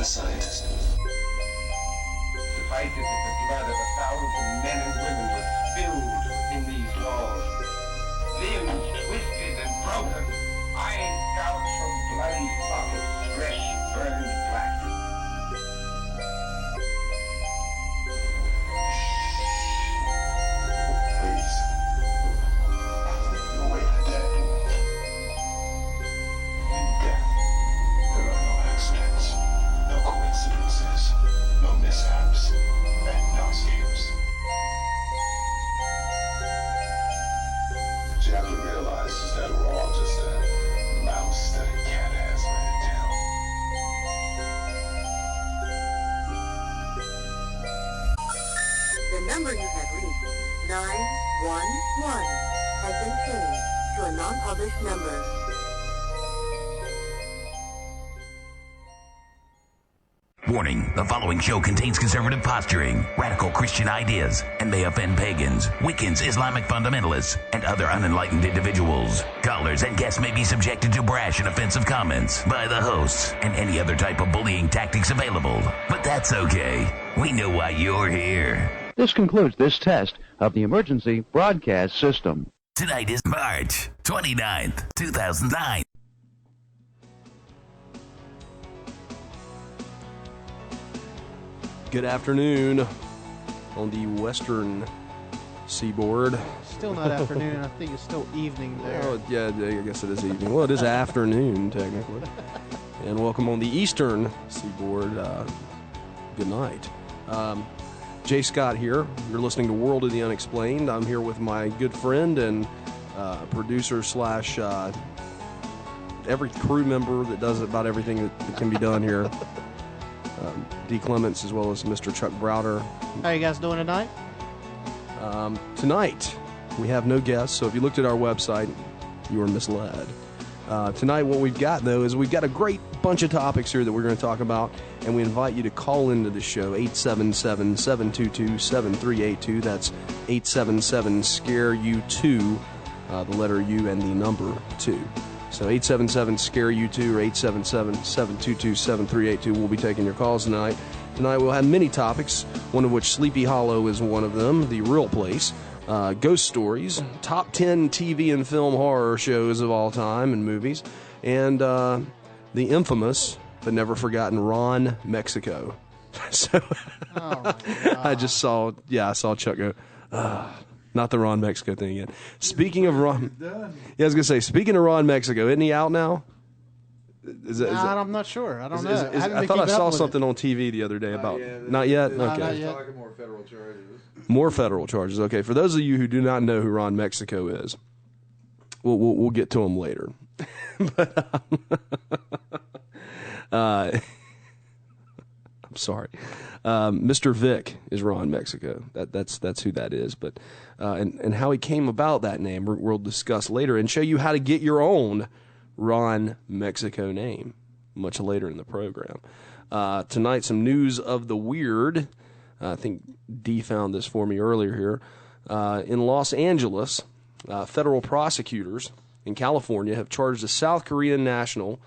a scientist. Suffice it that the blood of 1,000 men and women was spilled within these walls. Limbs twisted and broken, eyes gouged from bloody sockets, flesh burned black. Please. You'll wait for death. In death, there are no accidents, no coincidences, no mishaps, and no escapes. What you have to realize is that we're all just a mouse that a cat has by the tail. The number you have reached, 911, has been changed to a non-published number. Warning, the following show contains conservative posturing, radical Christian ideas, and may offend pagans, Wiccans, Islamic fundamentalists, and other unenlightened individuals. Callers and guests may be subjected to brash and offensive comments by the hosts and any other type of bullying tactics available. But that's okay. We know why you're here. This concludes this test of the emergency broadcast system. Tonight is March 29th, 2009. Good afternoon on the western seaboard. Still not afternoon. I think it's still evening there. Oh, yeah, I guess it is evening. Well, it is afternoon, technically. And welcome on the eastern seaboard. Good night. Jay Scott here. You're listening to World of the Unexplained. I'm here with my good friend and producer slash every crew member that does about everything that can be done here. D. Clements, as well as Mr. Chuck Browder. How are you guys doing tonight? Tonight, we have no guests, so if you looked at our website, you were misled. Tonight, what we've got, though, is we've got a great bunch of topics here that we're going to talk about, and we invite you to call into the show, 877-722-7382. That's 877-SCARE-U2, the letter U and the number 2. So 877-SCARE-U2 or 877-722-7382. We'll be taking your calls tonight. Tonight we'll have many topics, one of which Sleepy Hollow is one of them, the real place, ghost stories, top 10 TV and film horror shows of all time and movies, and the infamous but never forgotten Ron Mexico. So I just saw Chuck go, not the Ron Mexico thing yet. Speaking of Ron, I was going to say, speaking of Ron Mexico, isn't he out now? I'm not sure. I don't know. I thought I saw something on TV the other day about... Not yet? Okay. Not yet. Talking more federal charges. More federal charges. Okay, for those of you who do not know who Ron Mexico is, we'll get to him later. But, I'm sorry. Mr. Vic is Ron Mexico. That's who that is. But and how he came about that name, we'll discuss later and show you how to get your own Ron Mexico name much later in the program. Tonight, some news of the weird. I think Dee found this for me earlier here. In Los Angeles, federal prosecutors in California have charged a South Korean national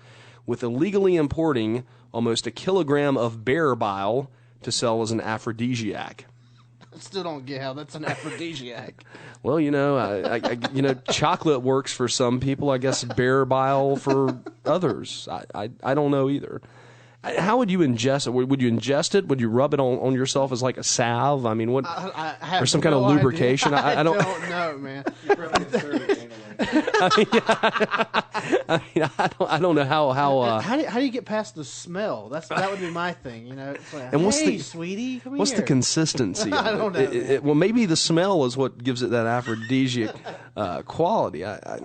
with illegally importing almost a kilogram of bear bile to sell as an aphrodisiac. I still don't get how that's an aphrodisiac. Well, I chocolate works for some people. I guess bear bile for others. I don't know either. How would you ingest it? Would you ingest it? Would you rub it on yourself as like a salve? I mean, what? I have or some no kind of lubrication? I don't know, man. I don't know how. How do you get past the smell? That would be my thing. It's like, and what's hey, sweetie, come what's here. the consistency? I don't know. Well, maybe the smell is what gives it that aphrodisiac quality. Like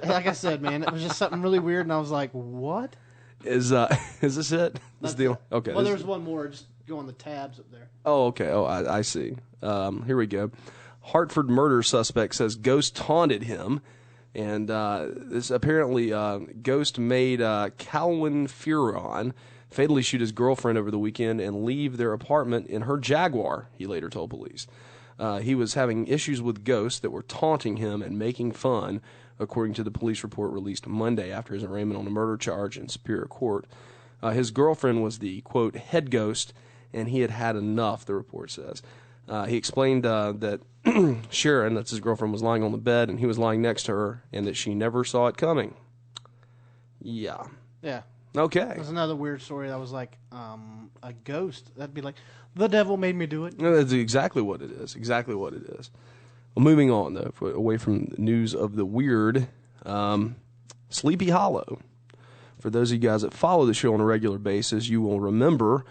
I said, man, it was just something really weird, and I was like, what? Is this it? This deal? Okay. Well, there's one more. Just go on the tabs up there. Oh, okay. Oh, I see. Here we go. Hartford murder suspect says ghost taunted him, and this apparently ghost made Calvin Furon fatally shoot his girlfriend over the weekend and leave their apartment in her Jaguar. He later told police. He was having issues with ghosts that were taunting him and making fun, according to the police report released Monday after his arraignment on a murder charge in Superior Court. His girlfriend was the, quote, head ghost, and he had had enough, the report says. He explained that Sharon, that's his girlfriend, was lying on the bed, and he was lying next to her, and that she never saw it coming. Yeah. Yeah. Okay. There's another weird story that was like a ghost. That'd be like, the devil made me do it. No, that's exactly what it is. Exactly what it is. Well, moving on, though, away from the news of the weird, Sleepy Hollow. For those of you guys that follow the show on a regular basis, you will remember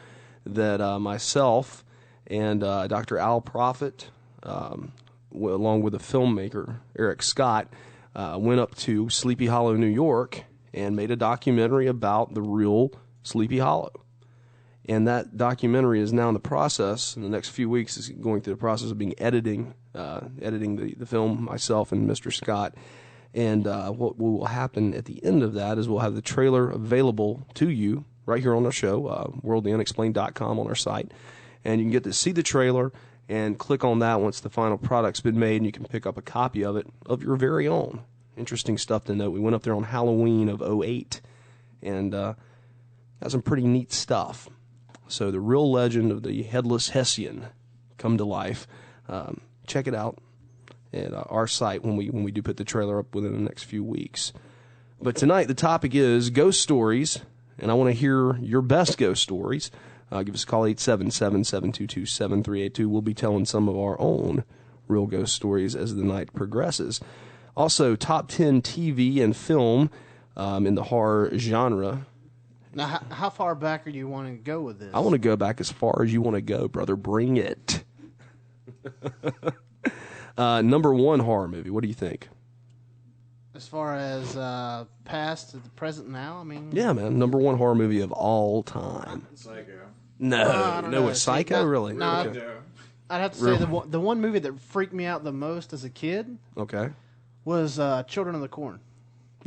that myself and Dr. Al Prophet, along with the filmmaker Eric Scott, went up to Sleepy Hollow, New York, and made a documentary about the real Sleepy Hollow. And that documentary is now in the process, in the next few weeks, is going through the process of being editing the film, myself and Mr. Scott. And what will happen at the end of that is we'll have the trailer available to you right here on our show, worldtheunexplained.com on our site. And you can get to see the trailer and click on that once the final product's been made, and you can pick up a copy of it of your very own. Interesting stuff to note. We went up there on Halloween of 2008 and got some pretty neat stuff. So the real legend of the Headless Hessian come to life. Check it out at our site when we do put the trailer up within the next few weeks. But tonight the topic is ghost stories, and I want to hear your best ghost stories. Give us a call, 877-722-7382. We'll be telling some of our own real ghost stories as the night progresses. Also, top 10 TV and film in the horror genre. Now, how far back are you wanting to go with this? I want to go back as far as you want to go, brother. Bring it. Number one horror movie. What do you think? As far as past to the present now, I mean... Yeah, man. Number one horror movie of all time. Psycho. No, it's Psycho? Really? No, Okay. I'd have to say the one movie that freaked me out the most as a kid Okay. was Children of the Corn.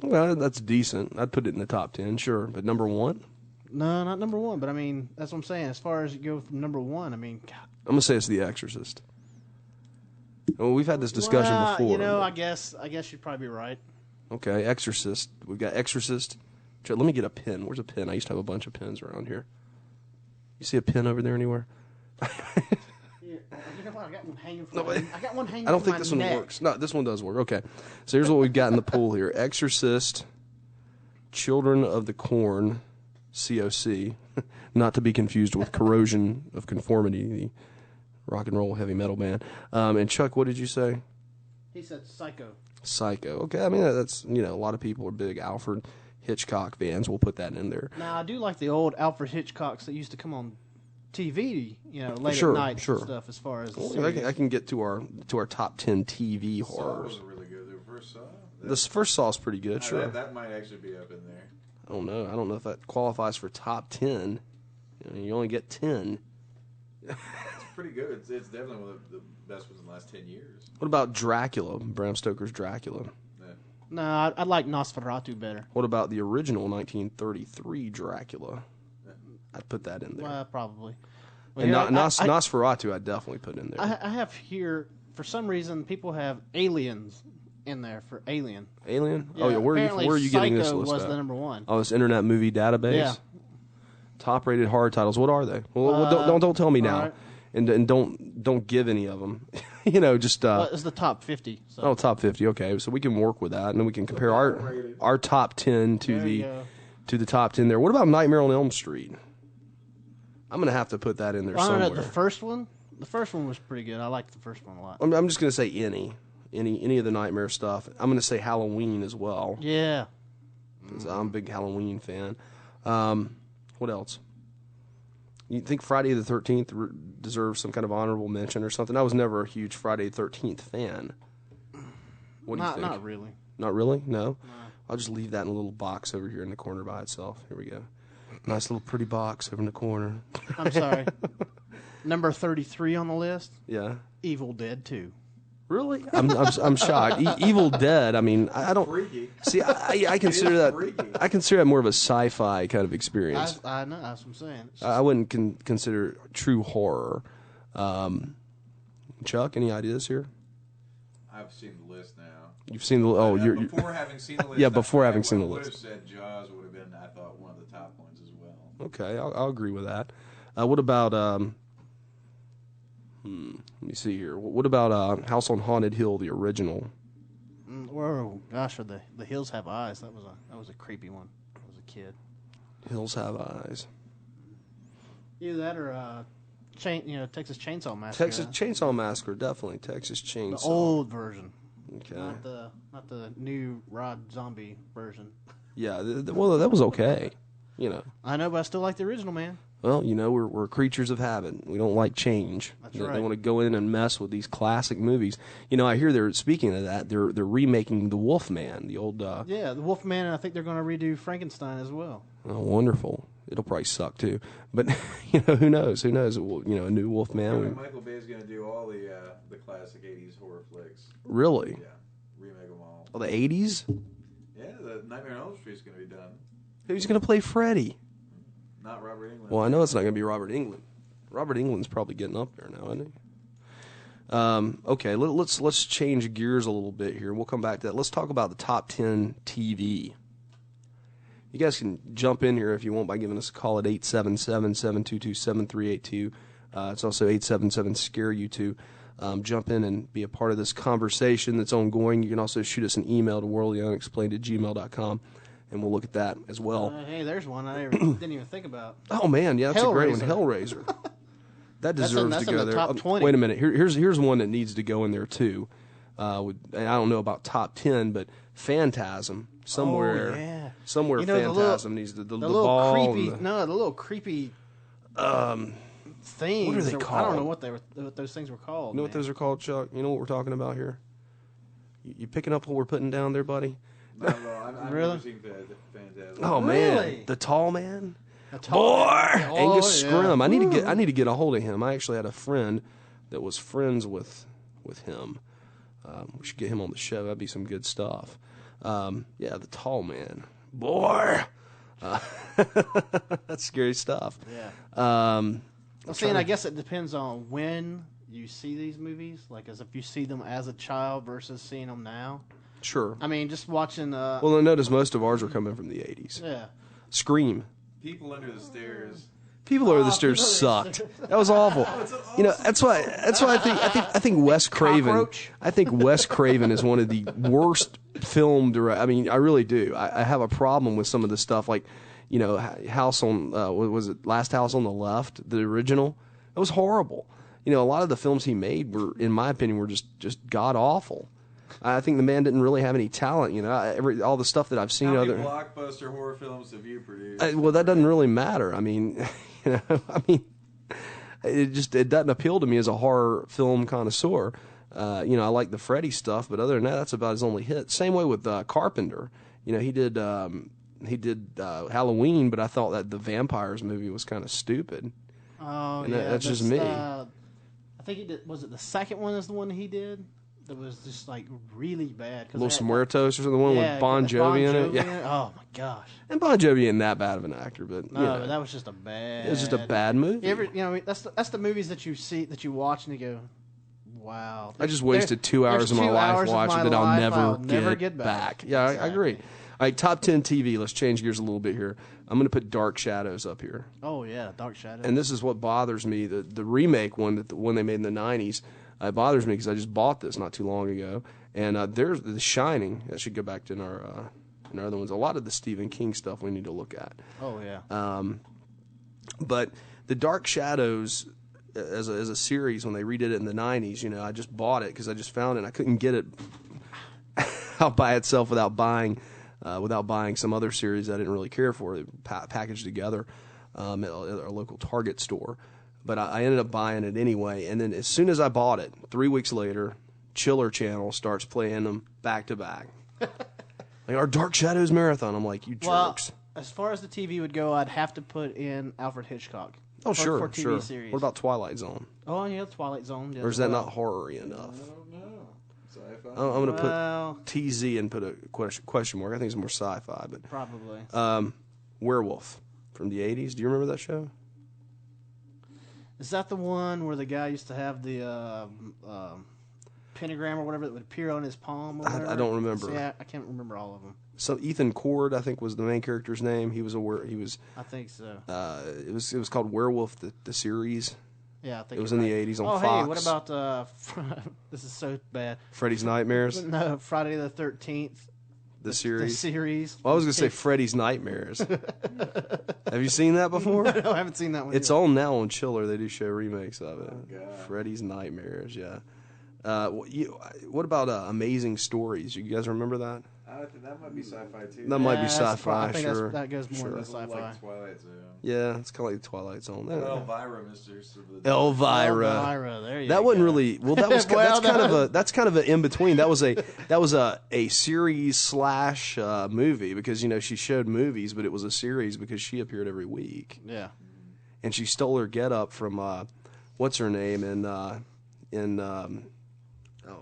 Well, that's decent. I'd put it in the top 10, sure. But number one? No, not number one, but I mean, that's what I'm saying. As far as you go from number one, I mean, God. I'm going to say it's The Exorcist. Well, we've had this discussion before. You know, I guess you'd probably be right. Okay, Exorcist. We've got Exorcist. Let me get a pen. Where's a pen? I used to have a bunch of pens around here. You see a pen over there anywhere? You know what? I got one hanging from I got one hanging I don't from think my this one neck. works. No, this one does work. Okay. So here's what we've got in the pool here. Exorcist, Children of the Corn, COC, not to be confused with Corrosion of Conformity, the rock and roll heavy metal band. And Chuck, what did you say? He said Psycho. Psycho. Okay, I mean, that's, a lot of people are big Alfred Hitchcock fans. We'll put that in there. Now, I do like the old Alfred Hitchcocks that used to come on TV, late Sure, at night sure. and stuff, as far as the Well, series. I can get to our top 10 TV Saw horrors. was really good. The first Saw. This first Saw's pretty good, sure. That might actually be up in there. I don't know. I don't know if that qualifies for top 10. You only get 10. It's pretty good. It's definitely one of the best ones in the last 10 years. What about Dracula, Bram Stoker's Dracula? Yeah. No, I like Nosferatu better. What about the original 1933 Dracula? I'd put that in there. Well, probably. And Well, Nosferatu, I'd definitely put in there. I have here, for some reason, people have aliens in there for Alien. Alien? Yeah, Oh, yeah. Where are you getting this Psycho list was at? the number one. Oh, this Internet Movie Database? Yeah. Top-rated horror titles. What are they? Well, don't tell me now. right. And don't give any of them. Just... Well, it's the top 50. So. Oh, top 50. Okay, so we can work with that, and then we can compare our top 10 to There you the go. to the top 10 there. What about Nightmare on Elm Street? I'm going to have to put that in there I don't somewhere. know, the first one was pretty good. I liked the first one a lot. I'm just going to say any of the Nightmare stuff. I'm going to say Halloween as well. Yeah. 'Cause I'm a big Halloween fan. What else? You think Friday the 13th deserves some kind of honorable mention or something? I was never a huge Friday the 13th fan. What do you think? Not really. Not really? No? I'll just leave that in a little box over here in the corner by itself. Here we go. Nice little pretty box over in the corner. I'm sorry. Number 33 on the list, Yeah. Evil Dead 2. Really? I'm shocked. Evil Dead. I mean, I don't Freaky. see. I consider that. freaky. I consider that more of a sci-fi kind of experience. I know, that's what I'm saying. It's I wouldn't consider true horror. Chuck, any ideas here? I've seen the list now. You've seen the. Oh, Before having seen the list. Yeah, before having seen the I would list. have said Jaws would have been, I thought, one of the top ones as well. Okay, I'll agree with that. What about let me see here. What about House on Haunted Hill, the original? Oh gosh, the Hills Have Eyes. That was a creepy one. I was a kid. Hills Have Eyes. Either that or Texas Chainsaw Massacre. Texas Chainsaw Massacre, definitely Texas Chainsaw. The old version. Okay. Not the new Rob Zombie version. Yeah, well, that was okay. I know, but I still like the original, man. Well, we're creatures of habit. We don't like change. That's They right. want to go in and mess with these classic movies. I hear they're speaking of that. They're remaking the Wolfman, the old. Yeah, the Wolfman, and I think they're going to redo Frankenstein as well. Oh, wonderful! It'll probably suck too, but who knows? Who knows? A new Wolfman. Michael Bay's going to do all the classic '80s horror flicks. Really? Yeah, remake them all. Oh, the '80s. Yeah, the Nightmare on Elm Street's going to be done. Who's going to play Freddy? Not Robert Englund. Well, I know it's not going to be Robert Englund. Robert Englund's probably getting up there now, isn't he? Okay, let's change gears a little bit here. We'll come back to that. Let's talk about the top 10 TV. You guys can jump in here if you want by giving us a call at 877-722-7382. It's also 877-SCARE-YOU2. Jump in and be a part of this conversation that's ongoing. You can also shoot us an email to worldyunexplained@gmail.com. And we'll look at that as well. Hey, there's one I didn't even think about. Oh man, yeah, that's a great one, Hellraiser. Hellraiser. That deserves that's to in go the there. top 20. Wait a minute. Here's one that needs to go in there too. And I don't know about top 10, but Phantasm somewhere. Oh, yeah. Somewhere You know, Phantasm needs the little ball. creepy. And No, the little creepy. Things. what are they I called? don't know what those things were called. you know what those are called, Chuck? You know what we're talking about here? You picking up what we're putting down there, buddy? Not at all. I've Really? never seen Phantasm. Oh Really? man, the tall man. Boy, Angus yeah. Scrimm. I need to get a hold of him. I actually had a friend that was friends with him. We should get him on the show. That'd be some good stuff. Yeah, the tall man. Boy, that's scary stuff. Yeah. I'm I guess it depends on when you see these movies. Like, as if you see them as a child versus seeing them now. Sure. I mean, just watching. Well, I notice most of ours are coming from the '80s. Yeah. Scream. People Under the Stairs. People Over the Stairs sucked. That was awful. That's why I think Wes Craven. Cockroach? I think Wes Craven is one of the worst film direct. I mean, I really do. I have a problem with some of the stuff, like House on what was it? Last House on the Left, the original. It was horrible. A lot of the films he made were, in my opinion, were just god awful. I think the man didn't really have any talent. All the stuff that I've seen. How many blockbuster horror films have you produced? Well, that doesn't really matter. I mean, it doesn't appeal to me as a horror film connoisseur. I like the Freddy stuff, but other than that, that's about his only hit. Same way with Carpenter. He did Halloween, but I thought that the Vampires movie was kind of stupid. Oh, And yeah. that's just me. I think he did. Was it the second one? Is the one he did? That was just like really bad. Los Muertos or the one with Bon Jovi in it. Yeah. Oh my gosh. And Bon Jovi ain't that bad of an actor, but No, that was just a bad. it was just a bad movie. That's the movies that you see, that you watch and you go, wow. I just wasted 2 hours of my life watching that I'll never get back. Yeah, I agree. All right, top 10 TV. Let's change gears a little bit here. I'm going to put Dark Shadows up here. Oh yeah, Dark Shadows. And this is what bothers me. The remake one, the one they made in the 90s, it bothers me because I just bought this not too long ago. And there's The Shining. That should go back to in our other ones. A lot of the Stephen King stuff we need to look at. Oh yeah. But the Dark Shadows as a series, when they redid it in the 90s, I just bought it because I just found it. And I couldn't get it out by itself without buying some other series I didn't really care for, packaged together at our local Target store. But I ended up buying it anyway. And then as soon as I bought it, 3 weeks later, Chiller Channel starts playing them back to back. Like our Dark Shadows marathon. I'm like, you jerks. As far as the TV would go, I'd have to put in Alfred Hitchcock. Oh, sure, for TV sure. series. What about Twilight Zone? Oh, yeah, Twilight Zone. Or is that not horror-y enough? I don't know. Sci-fi. I'm going to put TZ and put a question mark. I think it's more sci-fi. But probably. Werewolf from the 80s. Do you remember that show? Is that the one where the guy used to have the pentagram or whatever that would appear on his palm? Or whatever? I don't remember. See, I can't remember all of them. So Ethan Cord, I think, was the main character's name. He was I think so. It was called Werewolf the series. Yeah, I think It was you're in the right. 80s on oh, Fox. hey, what about this is so bad. Freddy's Nightmares, No, Friday the 13th. the series. The series. Well, I was going to say Freddy's Nightmares. Have you seen that before? No, I haven't seen that one. It's yet. on now on Chiller. They do show remakes of it. Oh, God. Freddy's Nightmares, yeah. What about Amazing Stories? You guys remember that? I think that might be sci-fi too. That might be that's sci-fi, I think sure. that goes more Sure. to sci-fi. Like Twilight Zone. Yeah, it's kind of like the Twilight Zone. Elvira, Mistress of the Elvira. Elvira, there you That go. wasn't really well. That was Well, that's kind of an in between. That was a series / movie because she showed movies, but it was a series because she appeared every week. Yeah. And she stole her get up from what's her name in oh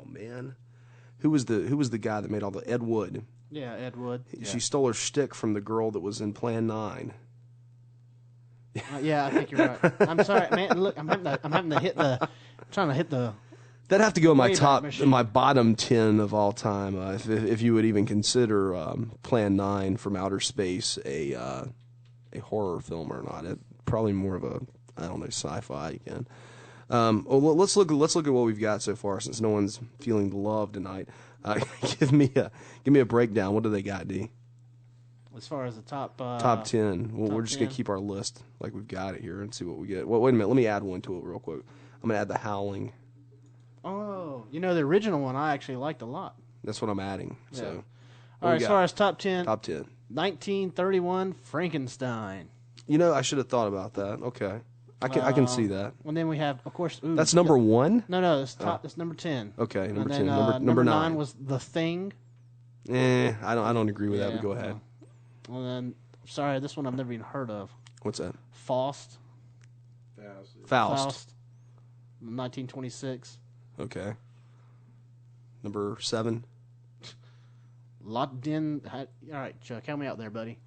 man, who was the guy that made all the Ed Wood? Yeah, Ed Wood. She stole her shtick from the girl that was in Plan 9. Yeah, I think you're right. I'm sorry, man. Look, I'm having to hit the. Trying to hit the. That'd have to go in my Wayback top, Machine. my bottom 10 of all time, if you would even consider Plan 9 from Outer Space a horror film or not. It probably more of a sci-fi again. Well, let's look at what we've got so far since no one's feeling the love tonight. Give me a breakdown. What do they got, D? As far as the top. Top 10. Well, top we're just gonna 10. keep our list like we've got it here and see what we get. Well, wait a minute. Let me add one to it real quick. I'm gonna add The Howling. Oh, the original one I actually liked a lot. That's what I'm adding. Yeah. So, All right, as far as top 10, top 10. 1931 Frankenstein. I should have thought about that. Okay, I can see that. And then we have, of course, That's number 1. No, it's top. It's number 10. Okay, number and 10. then, Number 9 was The Thing. I don't agree with that. Yeah, But go ahead. And then, sorry, this one I've never even heard of. What's that? Faust. Faust. 1926. Okay. Number 7. All right, Chuck, help me out there, buddy.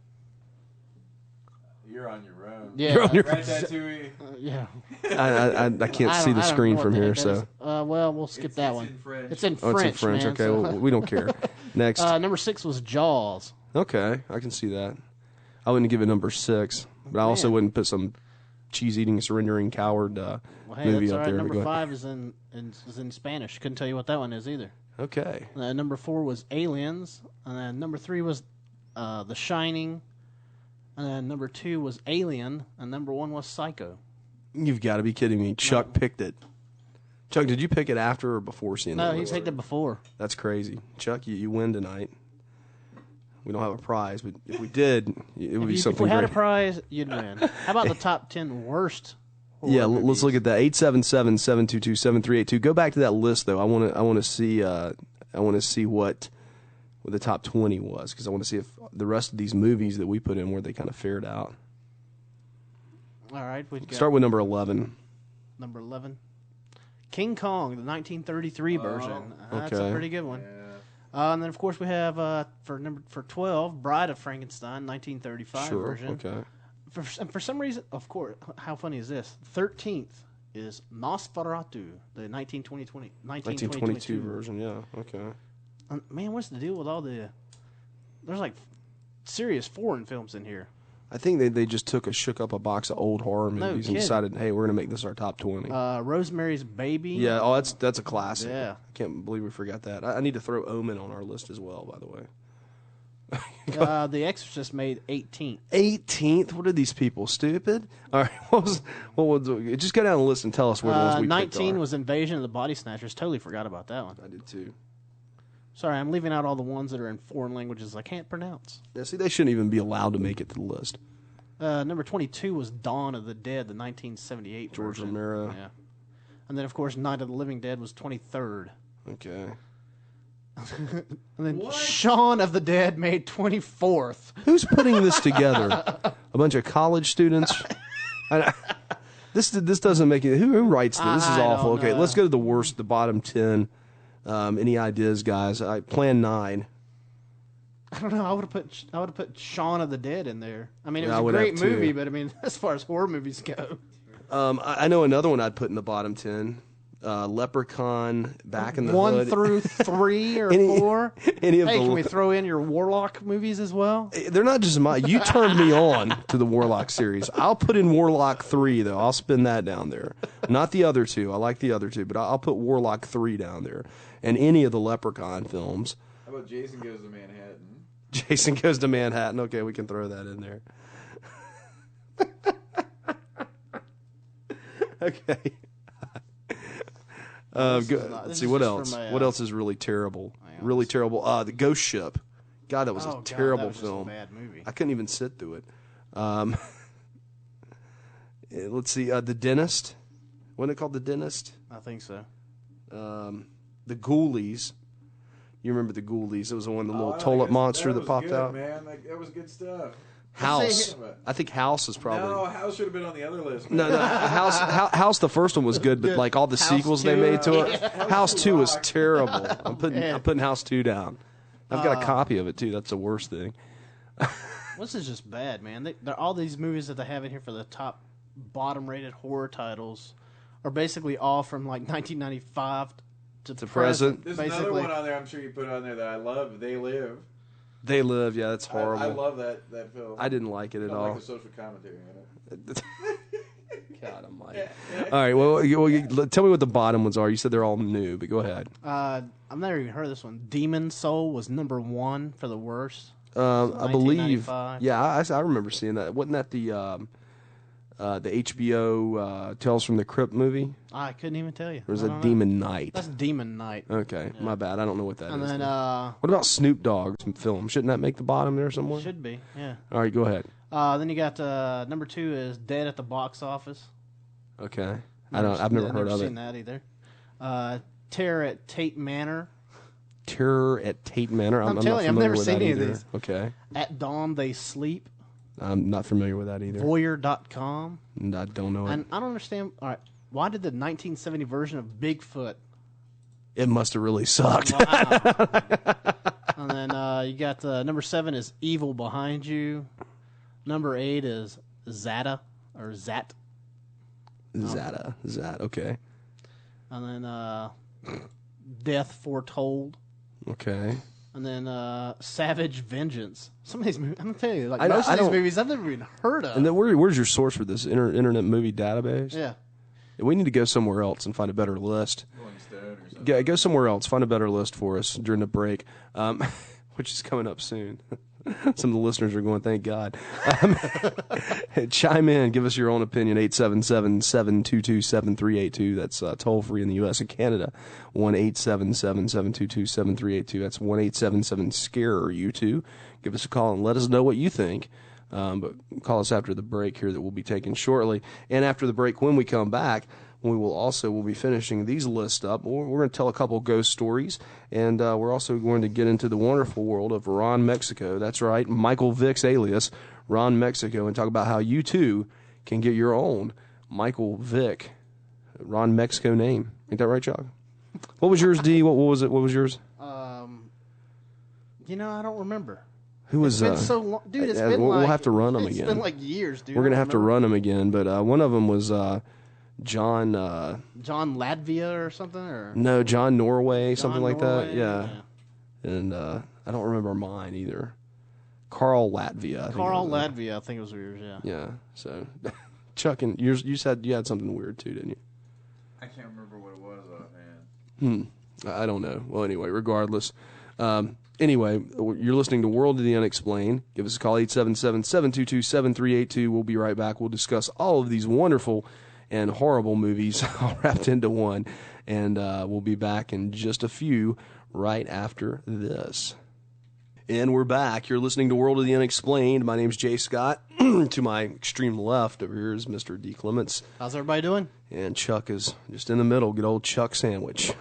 You're on your own. Yeah, You're on your Ratatouille. yeah. I can't see the screen from here, so. Well, we'll skip that one. It's in French. It's in Oh, French, it's in French. man, Okay, so- well, we don't care. Next. Number 6 was Jaws. Okay, I can see that. I wouldn't give it number 6, but I also Man. wouldn't put some cheese-eating, surrendering coward Well, hey, movie that's all up right. there. Number Go ahead. 5 is in Spanish. Couldn't tell you what that one is either. Okay. Number 4 was Aliens, and then number 3 was The Shining, and then number 2 was Alien, and number 1 was Psycho. You've got to be kidding me. Chuck picked it. Chuck, did you pick it after or before seeing No, that? he picked it before. That's crazy. Chuck, you win tonight. We don't have a prize, but if we did, it would be If something we had great. a prize, you'd win. How about the top 10 worst horror Yeah, let's movies? look at that. 877-722-7382. Go back to that list though. I want to see what the top 20 was because I want to see if the rest of these movies that we put in where they kind of fared out. All right, we've got Start with number 11. number 11. King Kong, the 1933 version. That's a okay. pretty good one. Yeah. And then, of course, we have for 12, Bride of Frankenstein, 1935 Sure. version. Okay. For some reason, of course, how funny is this? 13th is Nosferatu, the 1922 version. Yeah. Okay. Man, what's the deal with all the? There's like serious foreign films in here. I think they just shook up a box of old horror No movies and kidding. decided, hey, we're gonna make this our top 20. Rosemary's Baby. Yeah, oh, that's a classic. Yeah. I can't believe we forgot that. I need to throw Omen on our list as well, by the way. The Exorcist made 18th. 18th? What are these people, stupid? All right, what was just go down the list and tell us where the ones we 19 picked are. was Invasion of the Body Snatchers. Totally forgot about that one. I did too. Sorry, I'm leaving out all the ones that are in foreign languages I can't pronounce. Yeah, see, they shouldn't even be allowed to make it to the list. Number 22 was Dawn of the Dead, the 1978 George version. Romero. Yeah. And then, of course, Night of the Living Dead was 23rd. Okay. And then Shaun of the Dead made 24th. Who's putting this together? A bunch of college students? This doesn't make it. Who writes this? This is I awful. don't Okay, know. let's go to the worst, the bottom 10. Any ideas, guys? Plan 9. I don't know. I would have put Shaun of the Dead in there. I mean, it Yeah, I was would a have great too. movie, but I mean, as far as horror movies go, I know another one I'd put in the bottom 10. Leprechaun, Back in the 1 Hood. through 3 or Any- 4. any of Hey, the- can we throw in your Warlock movies as well? They're not just mine. You turned me on to the Warlock series. I'll put in Warlock 3, though. I'll spin that down there. Not the other two. I like the other two, but I'll put Warlock 3 down there. And any of the Leprechaun films. How about Jason Goes to Manhattan? Jason Goes to Manhattan. Okay, we can throw that in there. Okay. Let's see, what else? What else is really terrible? Really terrible. The Ghost Ship. God, that was a terrible that was film. Just a bad movie. I couldn't even sit through it. Let's see, The Dentist. Wasn't it called The Dentist? I think so. The Ghoulies. You remember the Ghoulies? It was the one, the little I tulip think monster that was popped good, out. Man, that was good stuff. House. I think House is probably. No, House should have been on the other list. No, House. The first one was good, but like all the House sequels they 2. made to it, House 2 was rocked. terrible. I'm putting House 2 down. I've got a copy of it too. That's the worst thing. This is just bad, man. They're all these movies that they have in here for the top bottom-rated horror titles are basically all from like 1995 to present. There's basically. another one on there I'm sure you put on there that I love. They Live. They Live. Yeah, that's horrible. I love that film. I didn't like it at I don't all. like the social commentary in it. God almighty. All right, well, tell me what the bottom ones are. You said they're all new, but go ahead. I've never even heard of this one. Demon Soul was number 1 for the worst. I believe. 1995. Yeah, I remember seeing that. Wasn't that the HBO Tales from the Crypt movie? I couldn't even tell you. Or was I that don't know. Demon Night? That's Demon Night. Okay, my bad. I don't know what that is. And then What about Snoop Dogg's film? Shouldn't that make the bottom there somewhere? should be, yeah. All right, go ahead. Then you got number 2 is Dead at the Box Office. Okay, I've never heard of seen it. that either. Terror at Tate Manor. Terror at Tate Manor. I'm telling you, not I've familiar never with seen that any of either. these. Okay, At Dawn They Sleep. I'm not familiar with that either. Voyeur.com. I don't know it. And I don't understand. All right, why did the 1970 version of Bigfoot? It must have really sucked. Wow. And then you got number 7 is Evil Behind You. Number 8 is Zata or Zat. Zat. Okay. And then Death Foretold. Okay. And then Savage Vengeance. Some of these movies, I'm gonna tell you, like I most of these don't- movies I've never even heard of. And then where's your source for this internet movie database? Yeah. We need to go somewhere else and find a better list. Rolling Stone or something. Go somewhere else. Find a better list for us during the break, which is coming up soon. Some of the listeners are going, thank God. Chime in. Give us your own opinion. 877-722-7382. That's toll free in the U.S. and Canada. 1-877-722-7382. That's 1-877-SCARE-YOU2. Give us a call and let us know what you think. But call us after the break here that we'll be taking shortly. And after the break, when we come back, we'll be finishing these lists up. We're going to tell a couple ghost stories, and we're also going to get into the wonderful world of Ron Mexico. That's right, Michael Vick's alias, Ron Mexico, and talk about how you too can get your own Michael Vick, Ron Mexico name. Ain't that right, Chuck? What was yours, D? What was it? What was yours? I don't remember. Who was? It's been so long, dude. It's been we'll like have to run them again. It's been like years, dude. We're gonna have to remember. run them again, but one of them was John. John Latvia or something, or No, John Norway, something like that. Norway, Yeah. And I don't remember mine either. Carl Latvia. I think Carl it was. Latvia, I think it was yours. Yeah. Yeah. So, Chuck, and you said you had something weird too, didn't you? I can't remember what it was offhand. I don't know. Well, anyway, regardless. Anyway, you're listening to World of the Unexplained. Give us a call, 877-722-7382. We'll be right back. We'll discuss all of these wonderful and horrible movies all wrapped into one. And we'll be back in just a few right after this. And we're back. You're listening to World of the Unexplained. My name's Jay Scott. To my extreme left over here is Mr. D. Clements. How's everybody doing? And Chuck is just in the middle. Good old Chuck sandwich.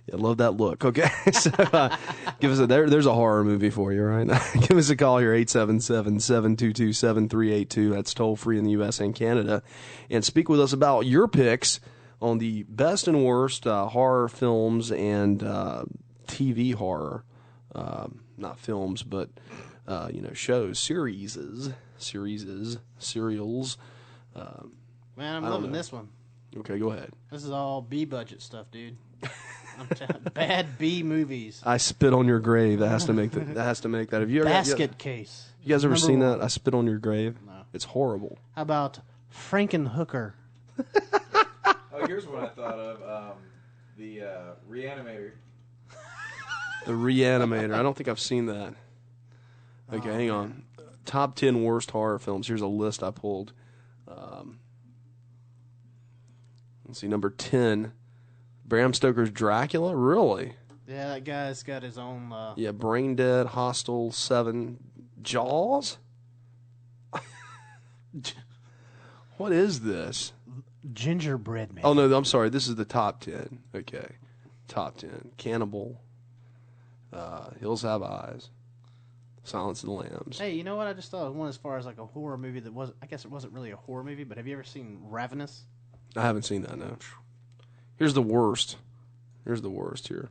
Yeah, love that look. Okay, so give us there's a horror movie for you, right? Give us a call here, 877-722-7382. That's toll free in the U.S. and Canada. And speak with us about your picks on the best and worst horror films and TV horror. Not films, but shows, serials. Man, I'm loving this one. Okay, go ahead. This is all B budget stuff, dude. Bad B movies. I Spit on Your Grave. That has to make that. Have you ever Basket Case. You guys ever Number seen one. that? I Spit on Your Grave. No. It's horrible. How about Frankenhooker? Oh, here's what I thought of. The Reanimator. The Reanimator. I don't think I've seen that. Okay, hang on. Top 10 worst horror films. Here's a list I pulled. Let's see, number 10, Bram Stoker's Dracula. Really? Yeah, that guy's got his own. Yeah, Brain Dead, Hostel, 7, Jaws. What is this? Gingerbread Man. Oh no, I'm sorry. This is the top 10. Okay, top 10. Cannibal. Hills Have Eyes. Silence of the Lambs. Hey, you know what? I just thought of one as far as like a horror movie that was. I guess it wasn't really a horror movie, but have you ever seen Ravenous? I haven't seen that. No. Here's the worst. Here's the worst here.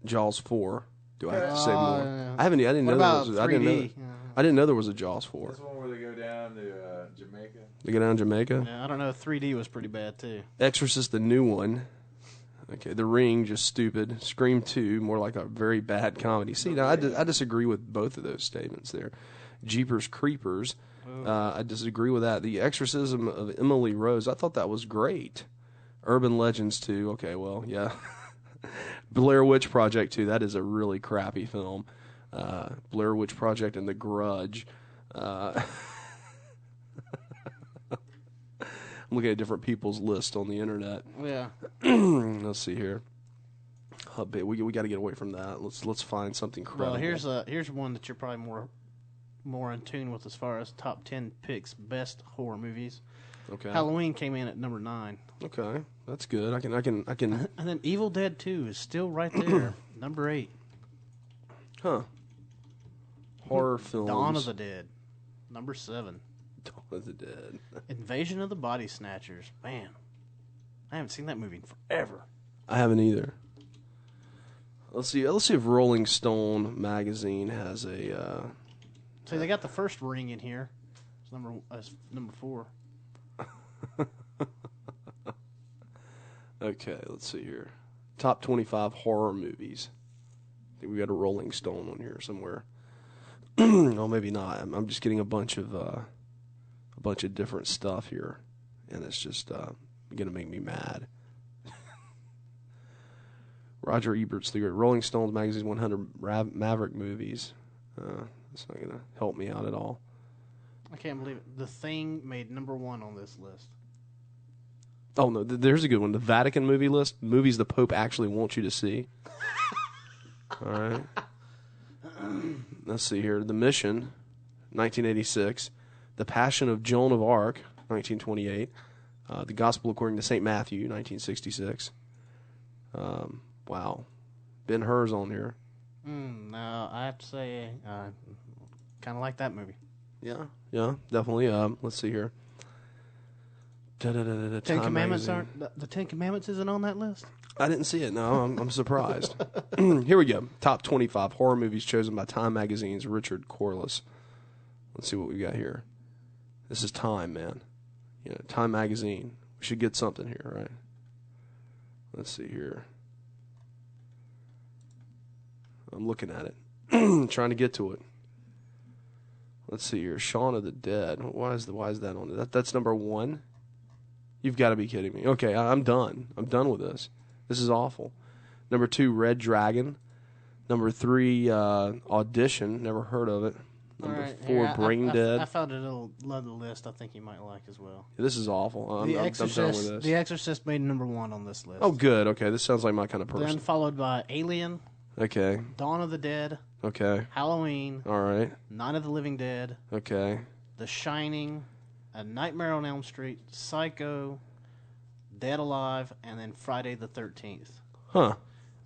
Jaws 4. Do I have to say more? Yeah. I didn't What know about there was. I didn't know. 3D? I didn't know there was a Jaws 4. That's the one where they go down to Jamaica. They go down to Jamaica. Yeah, I don't know. 3D was pretty bad too. Exorcist, the new one. Okay, The Ring, just stupid. Scream 2, more like a very bad comedy. See, now I disagree with both of those statements there. Jeepers Creepers, I disagree with that. The Exorcism of Emily Rose, I thought that was great. Urban Legends 2, okay, well, yeah. Blair Witch Project 2, that is a really crappy film. Blair Witch Project and The Grudge. I'm looking at different people's lists on the internet. Yeah. Let's see here. We got to get away from that. Let's find something credible. Well, here's one that you're probably more in tune with as far as top 10 picks best horror movies. Okay. Halloween came in at number 9. Okay, that's good. I can. And then Evil Dead 2 is still right there, number 8. Huh. Horror films. Dawn of the Dead, number 7. Dawn of the Dead. Invasion of the Body Snatchers. Man, I haven't seen that movie in forever. I haven't either. Let's see if Rolling Stone magazine has a. So they got the first Ring in here. It's number 4. Okay, let's see here. Top 25 horror movies. I think we got a Rolling Stone on here somewhere. No, maybe not. I'm just getting a bunch of different stuff here, and it's just gonna make me mad. Roger Ebert's the Rolling Stones magazine's 100 Maverick movies. That's not gonna help me out at all. I can't believe it. The Thing made number 1 on this list. Oh no, there's a good one. The Vatican movie list, movies the Pope actually wants you to see. All right. Let's see here. The Mission, 1986. The Passion of Joan of Arc, 1928. The Gospel According to St. Matthew, 1966. Wow. Ben-Hur's on here. No, I have to say, kind of like that movie. Yeah, definitely. Let's see here. Ten Commandments aren't. The 10 Commandments isn't on that list. I didn't see it. No, I'm surprised. Here we go. Top 25 horror movies chosen by Time Magazine's Richard Corliss. Let's see what we got here. This is Time, man. You know, Time Magazine. We should get something here, right? Let's see here. I'm looking at it. Trying to get to it. Let's see here. Shaun of the Dead. Why is that on there? That's number 1? You've got to be kidding me. Okay, I'm done. I'm done with this. This is awful. Number 2, Red Dragon. Number 3, Audition. Never heard of it. Number 4, Brain Dead. I found a little list I think you might like as well. This is awful. I'm done with this. The Exorcist made number 1 on this list. Oh, good. Okay, this sounds like my kind of person. Then followed by Alien. Okay. Dawn of the Dead. Okay. Halloween. All right. Night of the Living Dead. Okay. The Shining. A Nightmare on Elm Street. Psycho. Dead Alive. And then Friday the 13th. Huh.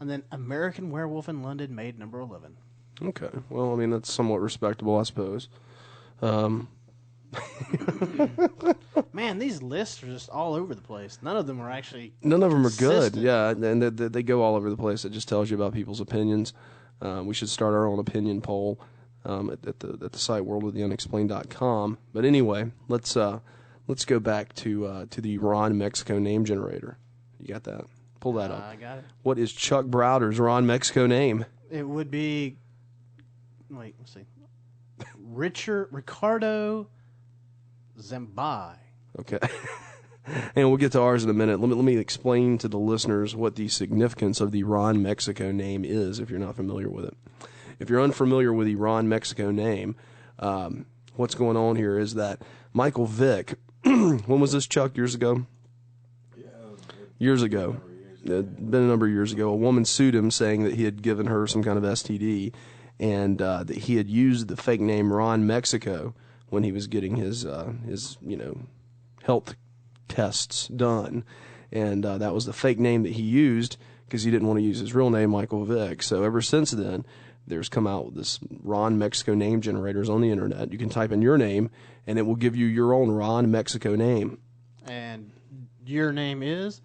And then American Werewolf in London made number 11. Okay. Well, I mean, that's somewhat respectable, I suppose. Man, these lists are just all over the place. None of them are actually None of them are good. consistent. Yeah, and they go all over the place. It just tells you about people's opinions. We should start our own opinion poll at the site worldoftheunexplained.com. But anyway, let's Let's go back to the Ron Mexico name generator. You got that? Pull that up. I got it. What is Chuck Browder's Ron Mexico name? It would be. Wait, let's see. Ricardo Zambai. Okay. And we'll get to ours in a minute. Let me explain to the listeners what the significance of the Ron Mexico name is, if you're not familiar with it. If you're unfamiliar with the Ron Mexico name, what's going on here is that Michael Vick, when was this, Chuck, years ago? Yeah, years ago. Been a number of years ago. A woman sued him saying that he had given her some kind of STD, and that he had used the fake name Ron Mexico when he was getting his health tests done, and that was the fake name that he used because he didn't want to use his real name, Michael Vick. So ever since then, there's come out this Ron Mexico name generators on the internet. You can type in your name, and it will give you your own Ron Mexico name. And your name is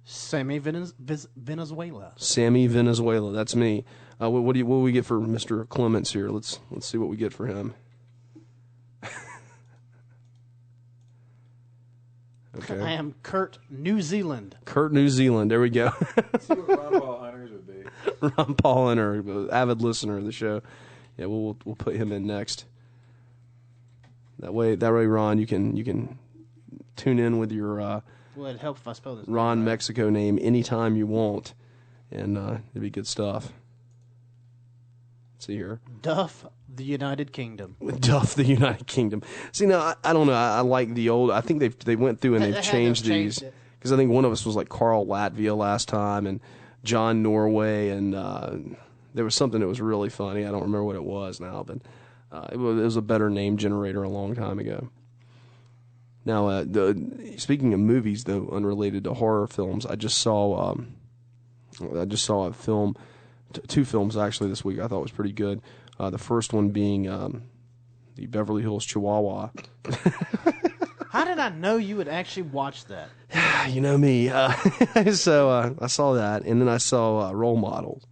Sammy Venezuela. Sammy Venezuela. That's me. What do we get for Mr. Clements here? Let's see what we get for him. Okay. I am Kurt New Zealand. Kurt New Zealand. There we go. See what Ron Paul Hunters would be. Ron Paul Hunter, avid listener of the show. Yeah, we'll put him in next. That way, Ron, you can tune in with your well, it'd help if I spell this Ron right. Mexico name anytime you want, and it'd be good stuff. Let's see here. Duff, the United Kingdom. Duff, the United Kingdom. See, now, I don't know. I like the old. I think they went through and they've changed these. Because I think one of us was like Carl Latvia last time, and John Norway, and there was something that was really funny. I don't remember what it was now, but it was a better name generator a long time ago. Now, speaking of movies, though, unrelated to horror films, I just saw a film, two films actually this week I thought was pretty good. The first one being the Beverly Hills Chihuahua. How did I know you would actually watch that? You know me. So I saw that, and then I saw Role Models.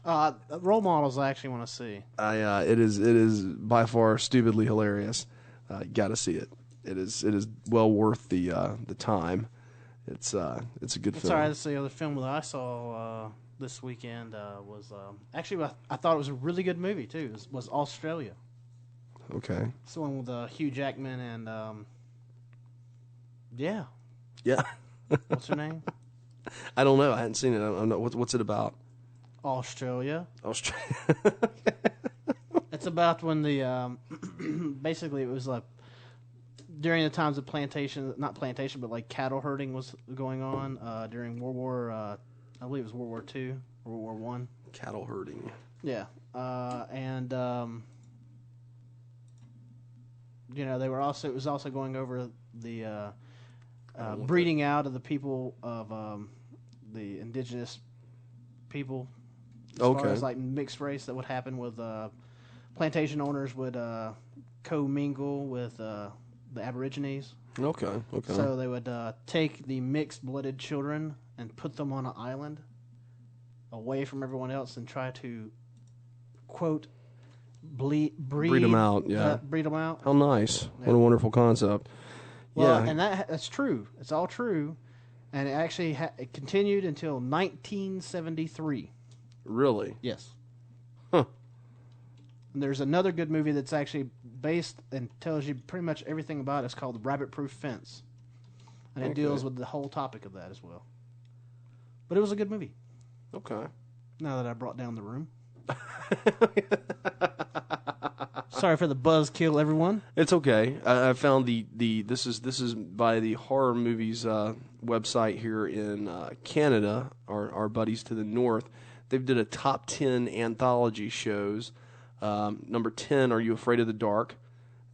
Role Models I actually want to see. It is by far stupidly hilarious. You got to see it. It is well worth the time. It's a good film. Sorry, that's the other film that I saw this weekend was actually I thought it was a really good movie too. It was Australia. Okay. It's the one with Hugh Jackman and yeah. What's her name? I don't know. I hadn't seen it. I don't know what's it about. Australia. Australia. It's about when the basically it was like during the times of not plantation, but like cattle herding was going on during World War. I believe it was World War II, or World War One. Cattle herding. Yeah, and it was also going over the breeding out of the people of the indigenous people. As far as like mixed race that would happen with plantation owners would co-mingle with the Aborigines. Okay. So they would take the mixed-blooded children and put them on an island away from everyone else and try to, quote, breed them out. Yeah, breed them out. How nice! Yeah. What a wonderful concept. Well, yeah, and that's true. It's all true, and it actually it continued until 1973. Really? Yes. Huh. And there's another good movie that's actually based and tells you pretty much everything about it. It's called Rabbit Proof Fence, and it deals with the whole topic of that as well. But it was a good movie. Okay. Now that I brought down the room. Sorry for the buzzkill, everyone. It's okay. I found this is by the horror movies website here in Canada. Our buddies to the north, they've did a top 10 anthology shows. Number 10, Are You Afraid of the Dark?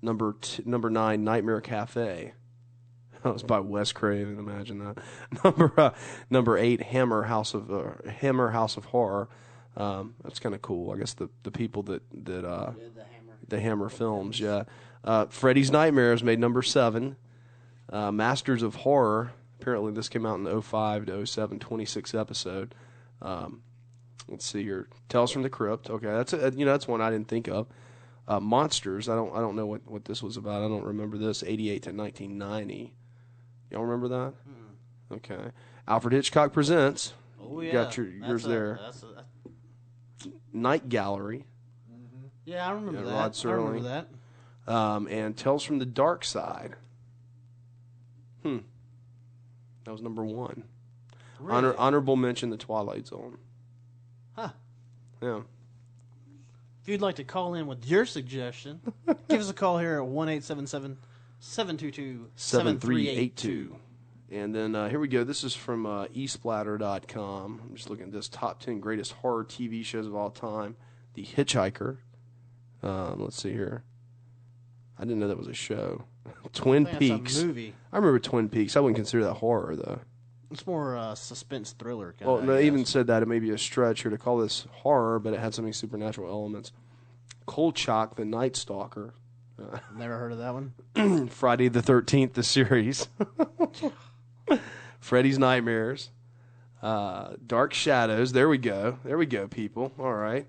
Number 9, Nightmare Cafe. That was by Wes Craven. Imagine that. Number 8, Hammer House of Horror. That's kind of cool. I guess the people that the Hammer films. Yeah. Freddy's Nightmares made number 7. Masters of Horror. Apparently this came out in 05 to 07, 26 episode. Let's see here. Tales from the Crypt. Okay, that's one I didn't think of. Monsters. I don't know what this was about. I don't remember this. 88 to 1990. Y'all remember that? Okay. Alfred Hitchcock Presents. Oh yeah. You got yours there. Night Gallery. Yeah, I remember that. Rod Serling. I remember that. And Tales from the Dark Side. That was number 1. Really? Honorable mention, The Twilight Zone. Huh. Yeah. If you'd like to call in with your suggestion, give us a call here at 1-877-722-7382. And then here we go. This is from eSplatter.com. I'm just looking at this top 10 greatest horror TV shows of all time. The Hitchhiker. Let's see here. I didn't know that was a show. Twin Peaks. That's a movie. I remember Twin Peaks. I wouldn't consider that horror, though. It's more suspense thriller kind Well, of. they even said that it may be a stretch here to call this horror, but it had so many supernatural elements. Kolchak, the Night Stalker. Never heard of that one. Friday the 13th, the series. Freddy's Nightmares. Dark Shadows. There we go. There we go, people. All right.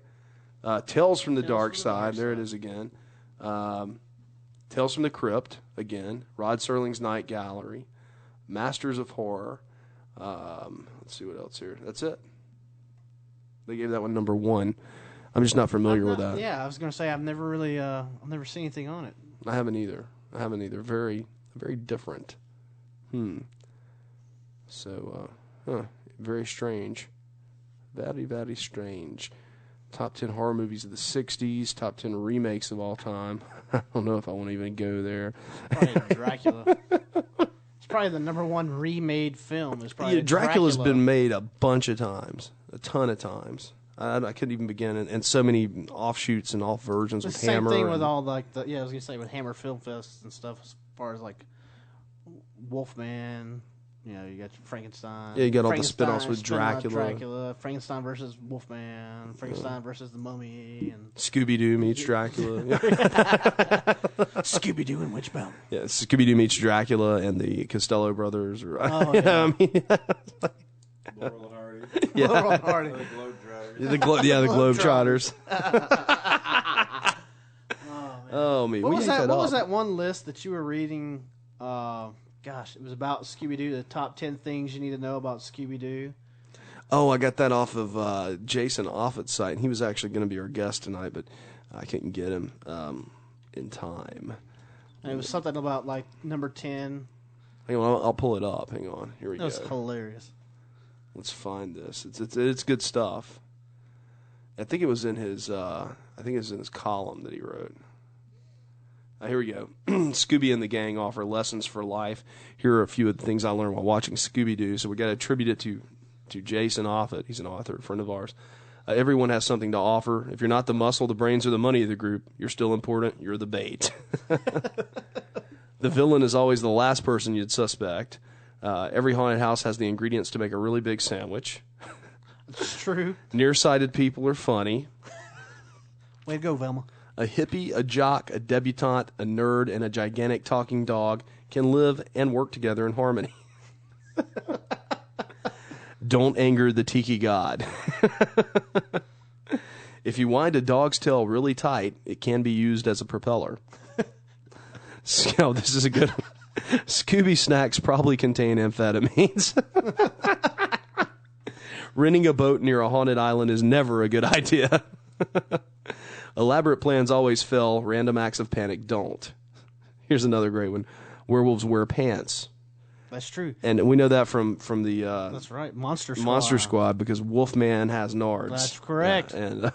Tales from the Dark Side. There it is again. Tales from the Crypt. Again. Rod Serling's Night Gallery. Masters of Horror. Let's see what else here. That's it. They gave that one number 1. I'm just not familiar with that. Yeah, I was going to say I've never seen anything on it. I haven't either. Very, very different. So, very strange. Very, very strange. Top 10 horror movies of the 60s. Top 10 remakes of all time. I don't know if I want to even go there. Probably Dracula. It's probably the number 1 remade film. Is probably Dracula's been made a bunch of times. A ton of times. I couldn't even begin. And so many offshoots and off versions with Hammer. Same thing with all I was gonna say with Hammer Film Fest and stuff. As far as like Wolfman, you got Frankenstein. Yeah, you got all the spin-offs with Dracula. Frankenstein versus Wolfman. Frankenstein versus the Mummy, and Scooby Doo meets Dracula. Scooby Doo and Witchbound. Yeah, Scooby Doo meets Dracula and the Costello brothers. Oh, yeah. I mean, Laurel and Hardy. Yeah. Laurel and Hardy. The Globetrotters. The Globetrotters. Oh, me. What was that one list that you were reading? Gosh, it was about Scooby Doo. The top 10 things you need to know about Scooby Doo. Oh, I got that off of Jason Offutt's site, and he was actually going to be our guest tonight, but I couldn't get him in time. And it was something about like number 10. Hang on, I'll pull it up. Hang on, here we go. That was hilarious. Let's find this. It's good stuff. I think it was in his column that he wrote. Here we go. Scooby and the gang offer lessons for life. Here are a few of the things I learned while watching Scooby Doo. So we got to attribute it to Jason Offutt. He's an author, a friend of ours. Everyone has something to offer. If you're not the muscle, the brains, or the money of the group, you're still important. You're the bait. The villain is always the last person you'd suspect. Every haunted house has the ingredients to make a really big sandwich. It's true. Nearsighted people are funny. Way to go, Velma. A hippie, a jock, a debutante, a nerd, and a gigantic talking dog can live and work together in harmony. Don't anger the tiki god. If you wind a dog's tail really tight, it can be used as a propeller. Oh, this is a good one. Scooby snacks probably contain amphetamines. Renting a boat near a haunted island is never a good idea. Elaborate plans always fail. Random acts of panic don't. Here's another great one. Werewolves wear pants. That's true. And we know that from the That's right. Monster Squad because Wolfman has nards. That's correct. Yeah,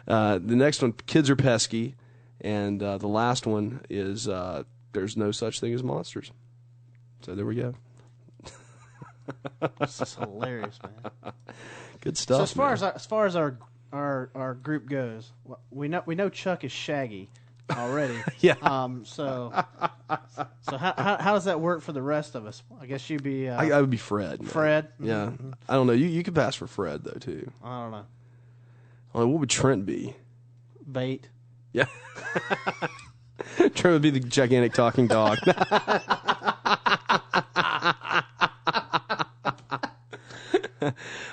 and the next one, kids are pesky. And the last one is there's no such thing as monsters. So there we go. This is hilarious, man. Good stuff. So as far as our group goes, we know Chuck is Shaggy already. Yeah. So how does that work for the rest of us? I guess you'd be. I would be Fred. Man. Fred. Yeah. I don't know. You could pass for Fred though too. I don't know. What would Trent be? Bait. Yeah. Trent would be the gigantic talking dog.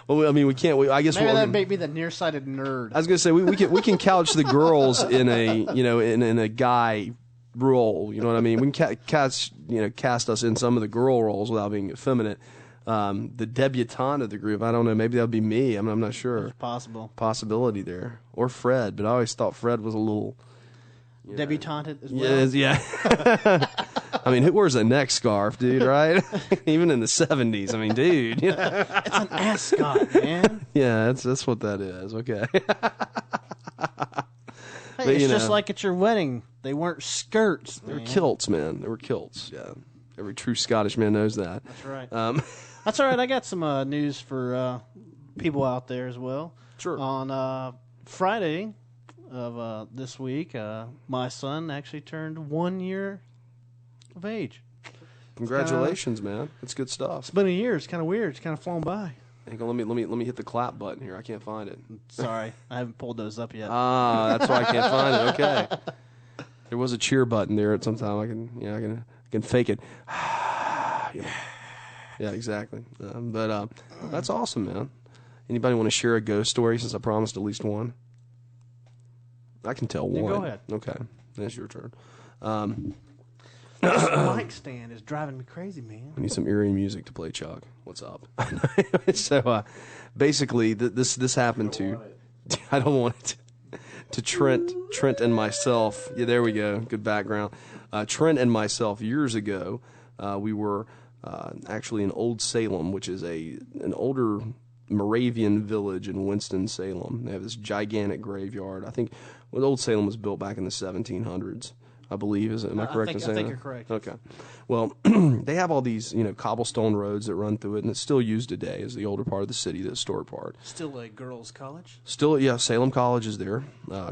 Well, I mean, we can't. I guess maybe we'll, that make me the nearsighted nerd. I was gonna say we can couch the girls in a in a guy role. You know what I mean? We can cast us in some of the girl roles without being effeminate. The debutante of the group. I don't know. Maybe that would be me. I'm not sure. It's possible. Possibility there, or Fred. But I always thought Fred was a little Debutante as well. Yeah. I mean, who wears a neck scarf, dude? Right? Even in the '70s. I mean, dude. It's an ascot, man. Yeah, that's what that is. Okay. Hey, But, it's just like at your wedding. They weren't skirts. They were kilts, man. They were kilts. Yeah. Every true Scottish man knows that. That's right. That's all right. I got some news for people out there as well. Sure. On Friday of this week, my son actually turned 1 year of age. Congratulations, man. That's good stuff. It's been a year. It's kind of weird. It's kind of flown by. Hang on, let me hit the clap button here. I can't find it. Sorry, I haven't pulled those up yet. That's why I can't find it. Okay. There was a cheer button there at some time. I can fake it. Yeah, exactly. But that's awesome, man. Anybody want to share a ghost story since I promised at least one? I can tell one. Go ahead. Okay. That's your turn. This mic stand is driving me crazy, man. We need some eerie music to play, Chuck. What's up? So, basically, this happened to... I don't want it to Trent and myself. Yeah, there we go. Good background. Trent and myself, years ago, we were actually in Old Salem, which is an older Moravian village in Winston-Salem. They have this gigantic graveyard. I think Old Salem was built back in the 1700s. I believe. Am I correct in saying that? I think you're correct. Okay. Well, they have all these, cobblestone roads that run through it, and it's still used today as the older part of the city, the historic part. Still a girls' college? Still, yeah, Salem College is there,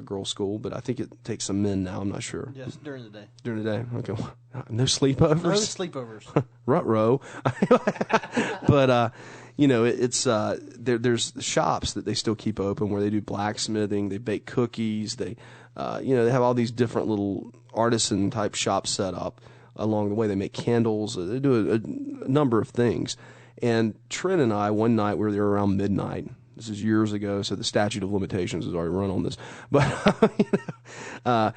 girls' school, but I think it takes some men now. I'm not sure. Yes, during the day. During the day. Okay. No sleepovers? No sleepovers. Ruh-roh. But, it's there's shops that they still keep open where they do blacksmithing, they bake cookies, they have all these different little artisan type shops set up along the way. They make candles, they do a number of things. And Trent and I, one night, we were there around midnight. This is years ago, so the statute of limitations has already run on this. But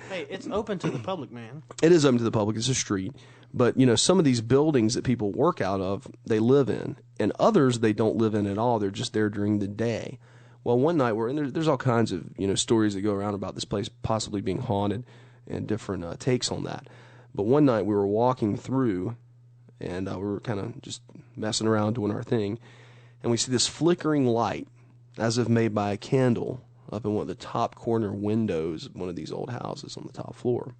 hey, it's open to the public, man. It is open to the public. It's a street. But, some of these buildings that people work out of, they live in. And others, they don't live in at all. They're just there during the day. Well, one night, there's all kinds of, stories that go around about this place possibly being haunted and different takes on that. But one night, we were walking through, and we were kind of just messing around doing our thing. And we see this flickering light, as if made by a candle, up in one of the top corner windows of one of these old houses on the top floor.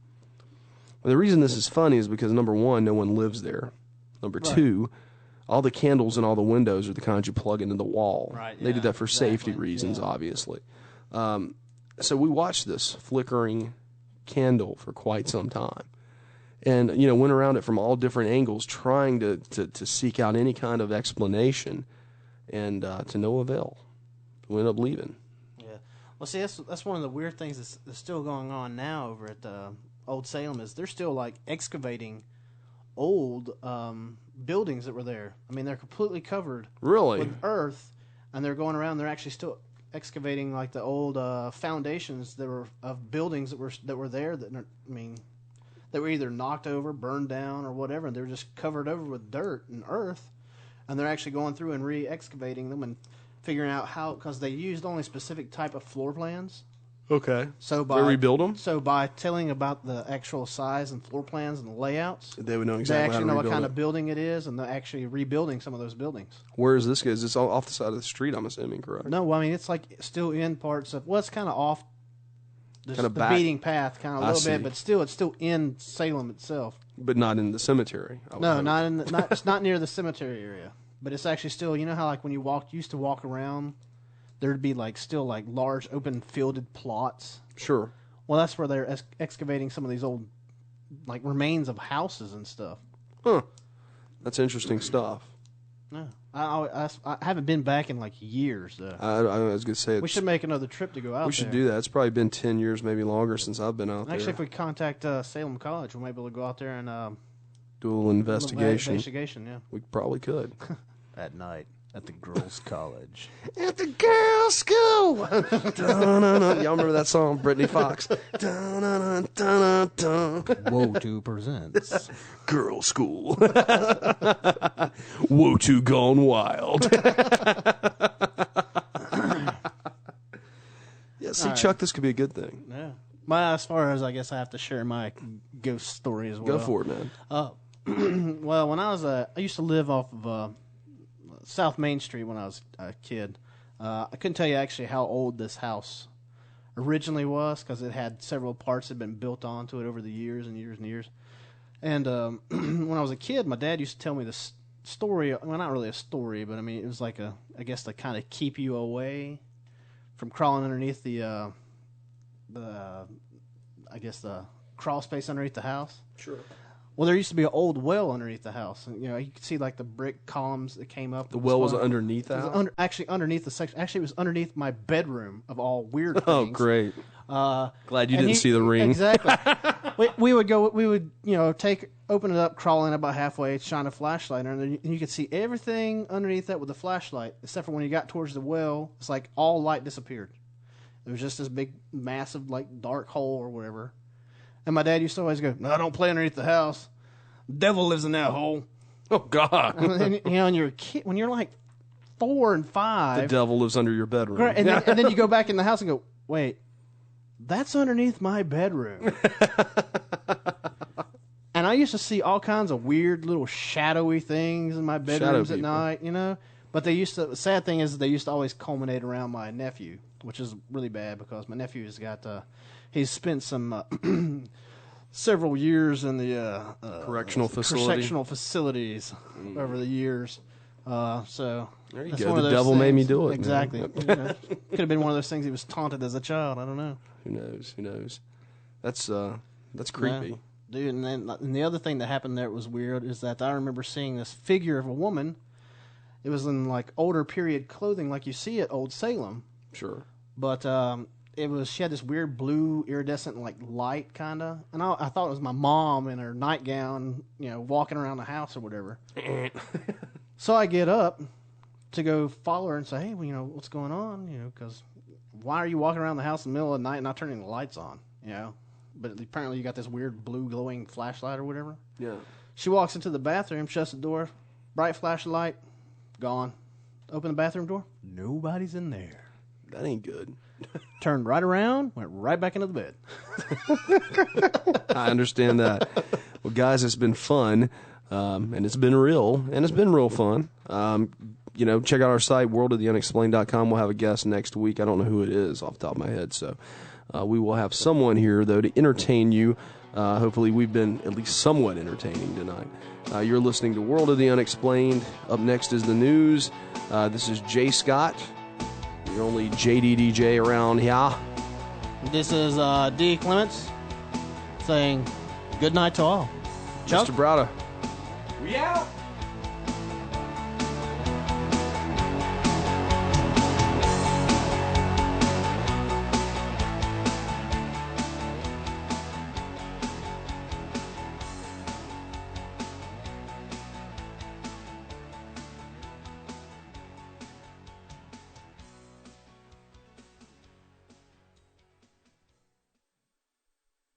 Well, the reason this is funny is because, number one, no one lives there. Number two, all the candles in all the windows are the kinds you plug into the wall. Right, they did that for safety reasons, obviously. So we watched this flickering candle for quite some time. And, went around it from all different angles trying to seek out any kind of explanation, and to no avail. We ended up leaving. Yeah. Well, see, that's one of the weird things that's still going on now over at Old Salem is they're still, excavating old buildings that were there. I mean, they're completely covered with earth, and they're going around. They're actually still excavating the old foundations that were of buildings that were there that were either knocked over, burned down, or whatever. And they were just covered over with dirt and earth, and they're actually going through and re-excavating them and figuring out how, because they used only specific type of floor plans. Okay. So they rebuild them? So by telling about the actual size and floor plans and the layouts, they would know exactly they actually know what kind it. of building it is, and they're actually rebuilding some of those buildings. Where is this guy? Is this all off the side of the street, I'm assuming, correct? No, I mean, it's still in parts of, it's kind of off the back. beating path, kind of a little bit, but still, it's still in Salem itself. But not in the cemetery. No, not in it's not near the cemetery area. But it's actually still, how when you used to walk around, there'd be still large open fielded plots. Sure. Well, that's where they're excavating some of these old remains of houses and stuff. Huh. That's interesting stuff. No, I haven't been back in years though. I was gonna say we should make another trip to go out. We should do that. It's probably been 10 years, maybe longer, since I've been out there. Actually, if we contact Salem College, we might be able to go out there and do a little investigation. Investigation, yeah. We probably could. At night. At the girls' college. At the girls' school. Dun-dun-dun. Y'all remember that song, Brittany Fox? Dun-dun-dun, dun-dun-dun. Woe presents. Girls' school. Woe gone wild. Yeah, see, right. Chuck, this could be a good thing. Yeah. As far as I guess I have to share my ghost story as well. Go for it, man. Well, when I used to live off of South Main Street when I was a kid. I couldn't tell you actually how old this house originally was because it had several parts that had been built onto it over the years and years and years. And when I was a kid, my dad used to tell me this story. Well, not really a story, but I mean, it was like I guess to kind of keep you away from crawling underneath the crawl space underneath the house. Sure. Well, there used to be an old well underneath the house. And, you could see like the brick columns that came up. The well was underneath the house? Actually, underneath the section. Actually, it was underneath my bedroom of all weird things. Oh, great. Glad you didn't see the ring. Exactly. we would open it up, crawl in about halfway, shine a flashlight, and you could see everything underneath that with the flashlight, except for when you got towards the well, it's like all light disappeared. It was just this big, massive, like dark hole or whatever. And my dad used to always go, "No, don't play underneath the house. Devil lives in that hole." Oh, God. And when you're a kid, when you're like 4 and 5, The devil lives under your bedroom. right, and then you go back in the house and go, "Wait, that's underneath my bedroom." And I used to see all kinds of weird little shadowy things in my bedrooms at night, But the sad thing is they used to always culminate around my nephew, which is really bad because my nephew has got, he's spent some several years in the correctional facilities over the years. So there you that's go. one of The those devil made me things. do it. Exactly. Man. Could have been one of those things he was taunted as a child. I don't know. Who knows? That's creepy. Yeah. Dude, and the other thing that happened there that was weird is that I remember seeing this figure of a woman. It was in like older period clothing, like you see at Old Salem. Sure. But she had this weird blue iridescent like light kind of, and I thought it was my mom in her nightgown, walking around the house or whatever. So I get up to go follow her and say, "Hey, well, what's going on? Because why are you walking around the house in the middle of the night and not turning the lights on? But apparently you got this weird blue glowing flashlight or whatever." Yeah. She walks into the bathroom, shuts the door, bright flashlight, gone. Open the bathroom door, nobody's in there. That ain't good. Turned right around, went right back into the bed. I understand that. Well, guys, it's been fun, and it's been real, and it's been real fun. Check out our site, worldoftheunexplained.com. We'll have a guest next week. I don't know who it is off the top of my head, so we will have someone here, though, to entertain you. Hopefully we've been at least somewhat entertaining tonight. You're listening to World of the Unexplained. Up next is the news. This is Jay Scott, the only JDDJ around here. This is D. Clements saying good night to all. Chuck? Mr. Browder. We out.